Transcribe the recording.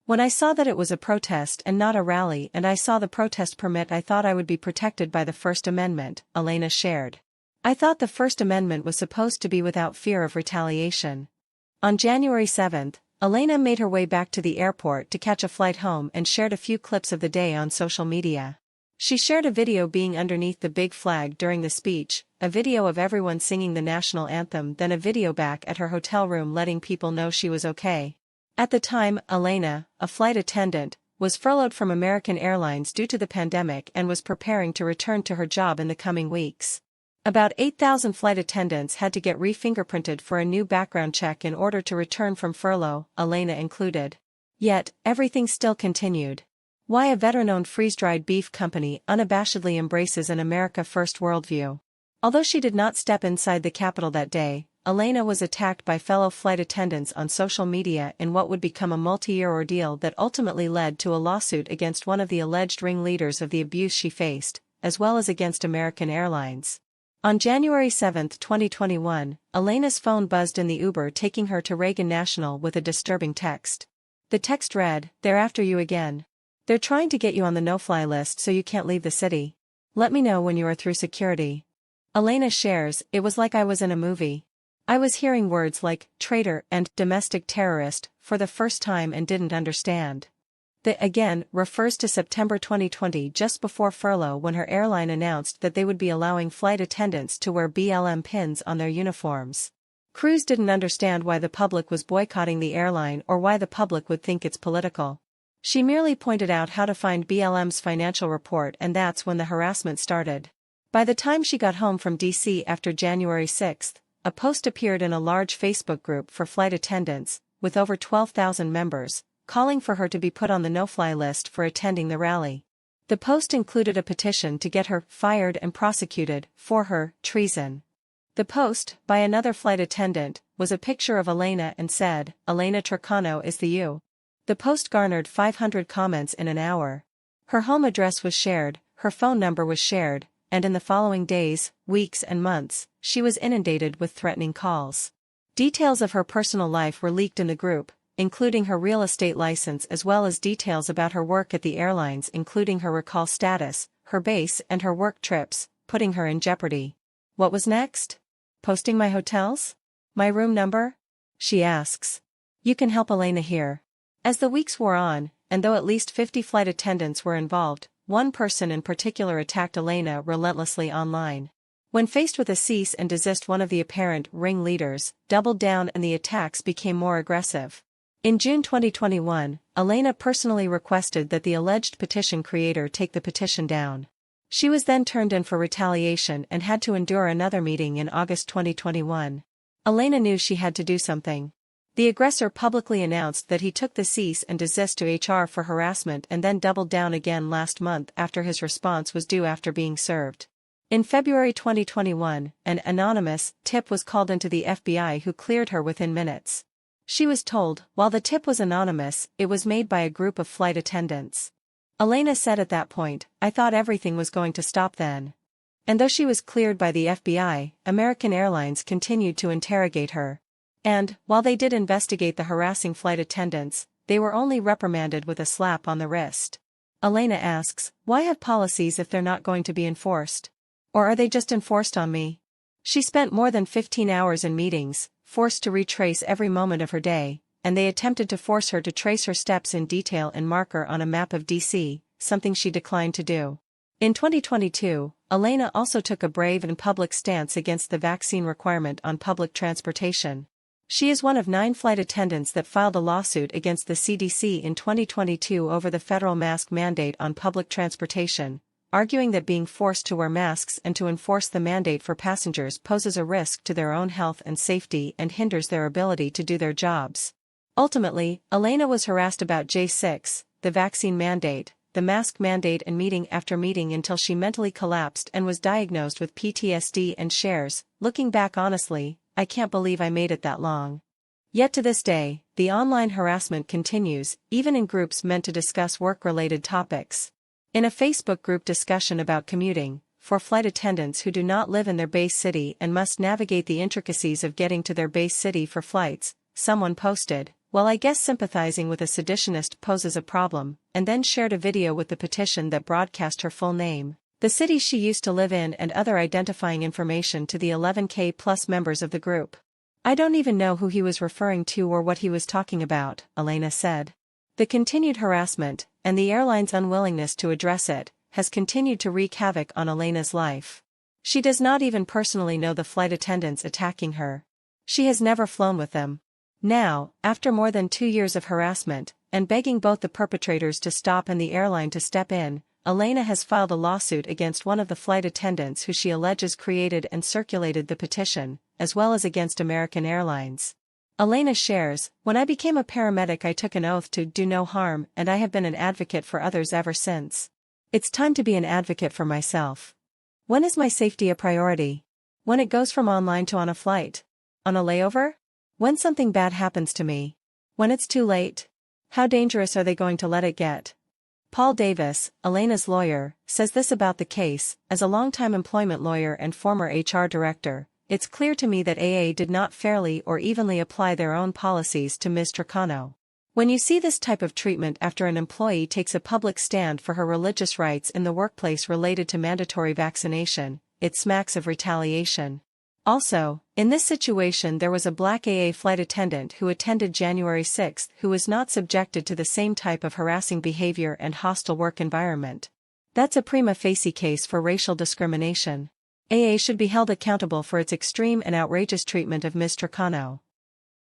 When I saw that it was a protest and not a rally and I saw the protest permit, I thought I would be protected by the First Amendment, Elena shared. I thought the First Amendment was supposed to be without fear of retaliation. On January 7, Elena made her way back to the airport to catch a flight home and shared a few clips of the day on social media. She shared a video being underneath the big flag during the speech, a video of everyone singing the national anthem, then a video back at her hotel room letting people know she was okay. At the time, Elena, a flight attendant, was furloughed from American Airlines due to the pandemic and was preparing to return to her job in the coming weeks. About 8,000 flight attendants had to get re-fingerprinted for a new background check in order to return from furlough, Elena included. Yet, everything still continued. Why a veteran-owned freeze-dried beef company unabashedly embraces an America First worldview. Although she did not step inside the Capitol that day, Elena was attacked by fellow flight attendants on social media in what would become a multi-year ordeal that ultimately led to a lawsuit against one of the alleged ringleaders of the abuse she faced, as well as against American Airlines. On January 7, 2021, Elena's phone buzzed in the Uber taking her to Reagan National with a disturbing text. The text read, "They're after you again. They're trying to get you on the no-fly list so you can't leave the city. Let me know when you are through security." Elena shares, "It was like I was in a movie. I was hearing words like traitor and domestic terrorist for the first time and didn't understand." The again refers to September 2020, just before furlough, when her airline announced that they would be allowing flight attendants to wear BLM pins on their uniforms. Crews didn't understand why the public was boycotting the airline or why the public would think it's political. She merely pointed out how to find BLM's financial report, and that's when the harassment started. By the time she got home from DC after January 6, a post appeared in a large Facebook group for flight attendants, with over 12,000 members, calling for her to be put on the no-fly list for attending the rally. The post included a petition to get her fired and prosecuted for her treason. The post, by another flight attendant, was a picture of Elena and said, "Elena Tricano is the you." The post garnered 500 comments in an hour. Her home address was shared, her phone number was shared, and in the following days, weeks and months, she was inundated with threatening calls. Details of her personal life were leaked in the group, including her real estate license as well as details about her work at the airlines, including her recall status, her base and her work trips, putting her in jeopardy. What was next? Posting my hotels? My room number? She asks. You can help Elena here. As the weeks wore on, and though at least 50 flight attendants were involved, one person in particular attacked Elena relentlessly online. When faced with a cease and desist, one of the apparent ringleaders doubled down and the attacks became more aggressive. In June 2021, Elena personally requested that the alleged petition creator take the petition down. She was then turned in for retaliation and had to endure another meeting in August 2021. Elena knew she had to do something. The aggressor publicly announced that he took the cease and desist to HR for harassment and then doubled down again last month after his response was due after being served. In February 2021, an anonymous tip was called into the FBI, who cleared her within minutes. She was told, while the tip was anonymous, it was made by a group of flight attendants. Elena said at that point, "I thought everything was going to stop then." And though she was cleared by the FBI, American Airlines continued to interrogate her. And, while they did investigate the harassing flight attendants, they were only reprimanded with a slap on the wrist. Elena asks, why have policies if they're not going to be enforced? Or are they just enforced on me? She spent more than 15 hours in meetings, forced to retrace every moment of her day, and they attempted to force her to trace her steps in detail and marker on a map of DC, something she declined to do. In 2022, Elena also took a brave and public stance against the vaccine requirement on public transportation. She is one of 9 flight attendants that filed a lawsuit against the CDC in 2022 over the federal mask mandate on public transportation, arguing that being forced to wear masks and to enforce the mandate for passengers poses a risk to their own health and safety and hinders their ability to do their jobs. Ultimately, Elena was harassed about J6, the vaccine mandate, the mask mandate, and meeting after meeting until she mentally collapsed and was diagnosed with PTSD and shares, "Looking back honestly, I can't believe I made it that long." Yet to this day, the online harassment continues, even in groups meant to discuss work-related topics. In a Facebook group discussion about commuting, for flight attendants who do not live in their base city and must navigate the intricacies of getting to their base city for flights, someone posted, Well, I guess sympathizing with a seditionist poses a problem, and then shared a video with the petition that broadcast her full name, the city she used to live in, and other identifying information to the 11K plus members of the group. I don't even know who he was referring to or what he was talking about, Elena said. The continued harassment, and the airline's unwillingness to address it, has continued to wreak havoc on Elena's life. She does not even personally know the flight attendants attacking her. She has never flown with them. Now, after more than 2 years of harassment, and begging both the perpetrators to stop and the airline to step in, Elena has filed a lawsuit against one of the flight attendants who she alleges created and circulated the petition, as well as against American Airlines. Elena shares, "When I became a paramedic I took an oath to do no harm, and I have been an advocate for others ever since. It's time to be an advocate for myself. When is my safety a priority? When it goes from online to on a flight? On a layover? When something bad happens to me? When it's too late? How dangerous are they going to let it get?" Paul Davis, Elena's lawyer, says this about the case: "As a longtime employment lawyer and former HR director, it's clear to me that AA did not fairly or evenly apply their own policies to Ms. Tricano. When you see this type of treatment after an employee takes a public stand for her religious rights in the workplace related to mandatory vaccination, it smacks of retaliation. Also, in this situation there was a black AA flight attendant who attended January 6 who was not subjected to the same type of harassing behavior and hostile work environment. That's a prima facie case for racial discrimination. AA should be held accountable for its extreme and outrageous treatment of Ms. Tricano.